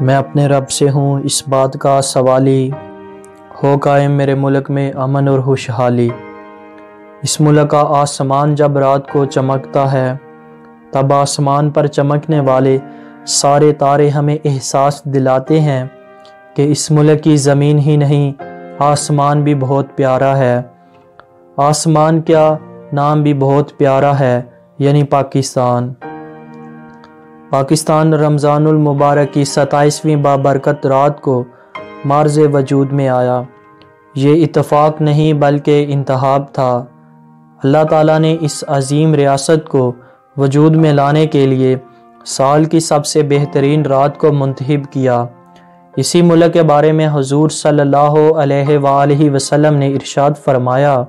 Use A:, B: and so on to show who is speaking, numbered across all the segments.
A: میں اپنے رب سے ہوں اس بات کا سوالی، ہو قائم میرے ملک میں امن اور خوشحالی۔ اس ملک کا آسمان جب رات کو چمکتا ہے، تب آسمان پر چمکنے والے سارے تارے ہمیں احساس دلاتے ہیں کہ اس ملک کی زمین ہی نہیں، آسمان بھی بہت پیارا ہے۔ آسمان کیا، نام بھی بہت پیارا ہے، یعنی پاکستان۔ پاکستان رمضان المبارک کی 27ویں بابرکت رات کو معرض وجود میں آیا۔ یہ اتفاق نہیں بلکہ انتخاب تھا۔ اللہ تعالیٰ نے اس عظیم ریاست کو وجود میں لانے کے لیے سال کی سب سے بہترین رات کو منتخب کیا۔ اسی ملک کے بارے میں حضور صلی اللہ علیہ وآلہ وسلم نے ارشاد فرمایا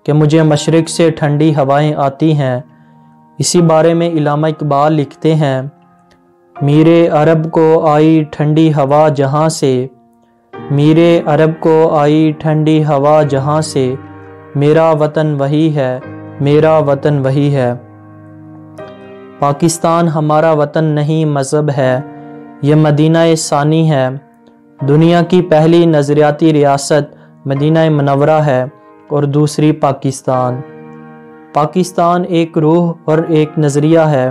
A: کہ مجھے مشرق سے ٹھنڈی ہوائیں آتی ہیں۔ اسی بارے میں علامہ اقبال لکھتے ہیں، میرے عرب کو آئی ٹھنڈی ہوا جہاں سے، میرے عرب کو آئی ٹھنڈی ہوا جہاں سے، میرا وطن وہی ہے، میرا وطن وہی ہے۔ پاکستان ہمارا وطن نہیں، مذہب ہے۔ یہ مدینہ ثانی ہے۔ دنیا کی پہلی نظریاتی ریاست مدینہ منورہ ہے اور دوسری پاکستان۔ پاکستان ایک روح اور ایک نظریہ ہے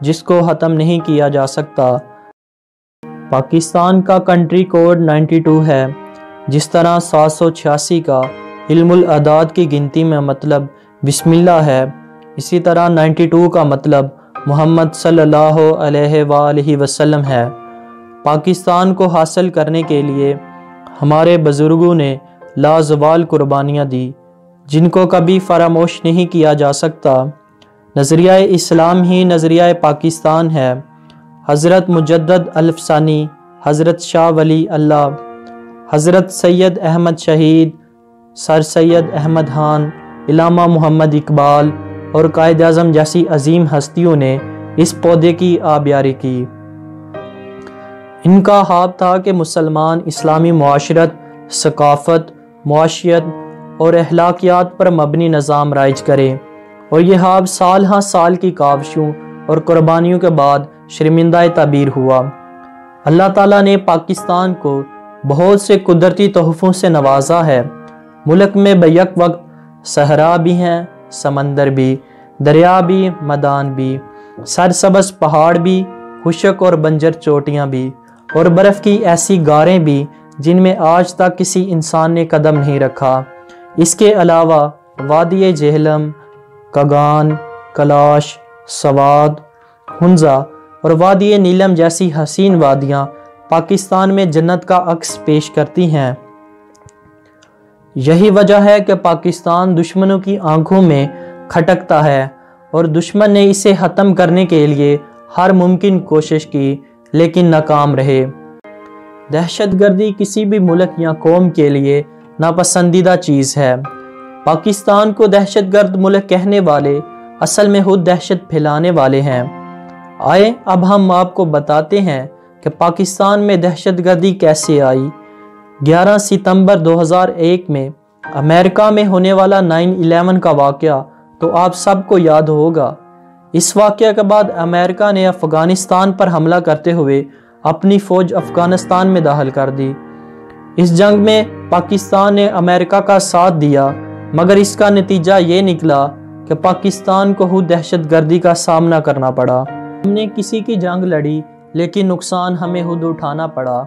A: جس کو ختم نہیں کیا جا سکتا۔ پاکستان کا کنٹری کوڈ 92 ہے۔ جس طرح 786 کا علم الاعداد کی گنتی میں مطلب بسم اللہ ہے، اسی طرح 92 کا مطلب محمد صلی اللہ علیہ وآلہ وسلم ہے۔ پاکستان کو حاصل کرنے کے لیے ہمارے بزرگوں نے لازوال قربانیاں دی جن کو کبھی فراموش نہیں کیا جا سکتا۔ نظریہ اسلام ہی نظریہ پاکستان ہے۔ حضرت مجدد الفسانی، حضرت شاہ ولی اللہ، حضرت سید احمد شہید، سر سید احمد خان، علامہ محمد اقبال اور قائد اعظم جیسی عظیم ہستیوں نے اس پودے کی آبیاری کی۔ ان کا خواب تھا کہ مسلمان اسلامی معاشرت، ثقافت، معاشیت اور اخلاقیات پر مبنی نظام رائج کرے، اور یہ خواب سال ہاں سال کی کاوشوں اور قربانیوں کے بعد شرمندہ تعبیر ہوا۔ اللہ تعالیٰ نے پاکستان کو بہت سے قدرتی تحفوں سے نوازا ہے۔ ملک میں بیک وقت صحرا بھی ہیں، سمندر بھی، دریا بھی، میدان بھی، سرسبز پہاڑ بھی، خشک اور بنجر چوٹیاں بھی، اور برف کی ایسی غاریں بھی جن میں آج تک کسی انسان نے قدم نہیں رکھا۔ اس کے علاوہ وادی جہلم، کگان، کلاش، سوات، ہنزا اور وادی نیلم جیسی حسین وادیاں پاکستان میں جنت کا عکس پیش کرتی ہیں۔ یہی وجہ ہے کہ پاکستان دشمنوں کی آنکھوں میں کھٹکتا ہے اور دشمن نے اسے ختم کرنے کے لیے ہر ممکن کوشش کی لیکن ناکام رہے۔ دہشت گردی کسی بھی ملک یا قوم کے لیے ناپسندیدہ چیز ہے۔ پاکستان کو دہشت گرد ملک کہنے والے اصل میں خود دہشت پھیلانے والے ہیں۔ آئے اب ہم آپ کو بتاتے ہیں کہ پاکستان میں دہشت گردی کیسے آئی۔ 11 ستمبر 2001 میں امریکہ میں ہونے والا 9/11 کا واقعہ تو آپ سب کو یاد ہوگا۔ اس واقعہ کے بعد امریکہ نے افغانستان پر حملہ کرتے ہوئے اپنی فوج افغانستان میں داخل کر دی۔ اس جنگ میں پاکستان نے امریکہ کا ساتھ دیا، مگر اس کا نتیجہ یہ نکلا کہ پاکستان کو خود دہشت گردی کا سامنا کرنا پڑا۔ ہم نے کسی کی جنگ لڑی لیکن نقصان ہمیں خود اٹھانا پڑا۔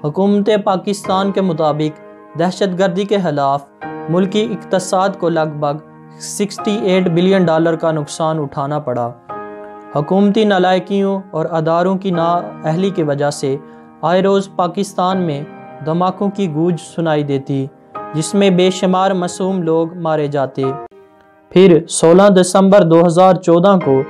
A: حکومت پاکستان کے مطابق دہشت گردی کے خلاف ملکی اقتصاد کو لگ بھگ $68 بلین کا نقصان اٹھانا پڑا۔ حکومتی نالائکیوں اور اداروں کی نااہلی کی وجہ سے آئے روز پاکستان میں دھماکوں کی گونج سنائی دیتی جس میں بے شمار معصوم لوگ مارے جاتے۔ پھر 16 دسمبر 2014 کو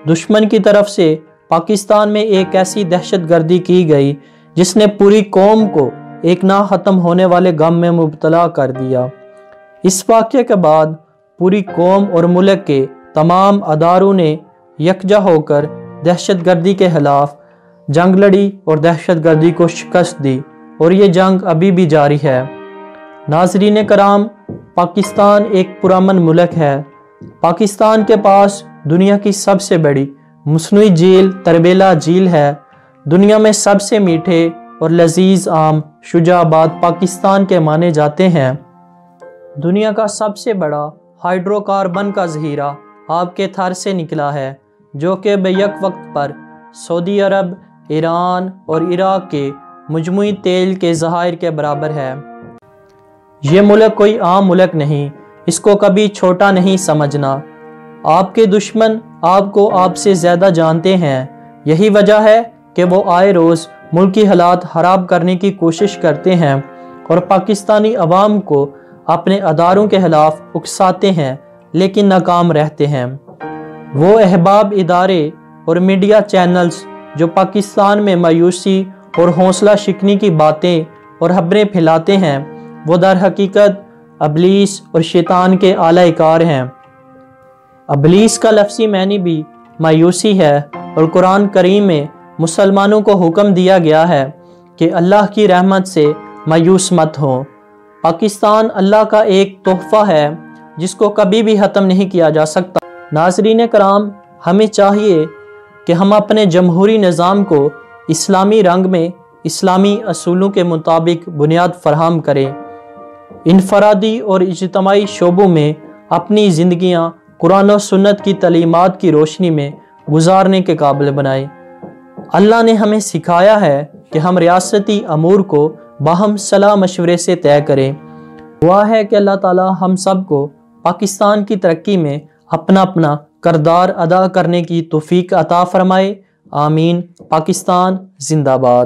A: دشمن کی طرف سے پاکستان میں ایک ایسی دہشت گردی کی گئی جس نے پوری قوم کو ایک نہ ختم ہونے والے غم میں مبتلا کر دیا۔ اس واقعے کے بعد پوری قوم اور ملک کے تمام اداروں نے یکجا ہو کر دہشت گردی کے خلاف جنگ لڑی اور دہشت گردی کو شکست دی، اور یہ جنگ ابھی بھی جاری ہے۔ ناظرین کرام، پاکستان ایک پرامن ملک ہے۔ پاکستان کے پاس دنیا کی سب سے بڑی مصنوعی جھیل تربیلا جھیل ہے۔ دنیا میں سب سے میٹھے اور لذیذ آم شجاع آباد پاکستان کے مانے جاتے ہیں۔ دنیا کا سب سے بڑا ہائیڈرو کاربن کا ذخیرہ آپ کے تھر سے نکلا ہے، جو کہ بیک وقت پر سعودی عرب، ایران اور عراق کے مجموعی تیل کے ذخائر کے برابر ہے۔ یہ ملک کوئی عام ملک نہیں، اس کو کبھی چھوٹا نہیں سمجھنا۔ آپ کے دشمن آپ کو آپ سے زیادہ جانتے ہیں، یہی وجہ ہے کہ وہ آئے روز ملکی حالات خراب کرنے کی کوشش کرتے ہیں اور پاکستانی عوام کو اپنے اداروں کے خلاف اکساتے ہیں، لیکن ناکام رہتے ہیں۔ وہ احباب ادارے اور میڈیا چینلز جو پاکستان میں مایوسی اور حوصلہ شکنی کی باتیں اور خبریں پھیلاتے ہیں، وہ در حقیقت ابلیس اور شیطان کے اعلی کار ہیں۔ ابلیس کا لفظی معنی بھی مایوسی ہے، اور قرآن کریم میں مسلمانوں کو حکم دیا گیا ہے کہ اللہ کی رحمت سے مایوس مت ہو۔ پاکستان اللہ کا ایک تحفہ ہے جس کو کبھی بھی ختم نہیں کیا جا سکتا۔ ناظرین کرام، ہمیں چاہیے کہ ہم اپنے جمہوری نظام کو اسلامی رنگ میں اسلامی اصولوں کے مطابق بنیاد فراہم کریں، انفرادی اور اجتماعی شعبوں میں اپنی زندگیاں قرآن و سنت کی تعلیمات کی روشنی میں گزارنے کے قابل بنائیں۔ اللہ نے ہمیں سکھایا ہے کہ ہم ریاستی امور کو باہم صلاح مشورے سے طے کریں۔ دعا ہے کہ اللہ تعالی ہم سب کو پاکستان کی ترقی میں اپنا اپنا کردار ادا کرنے کی توفیق عطا فرمائے۔ آمین۔ پاکستان زندہ باد۔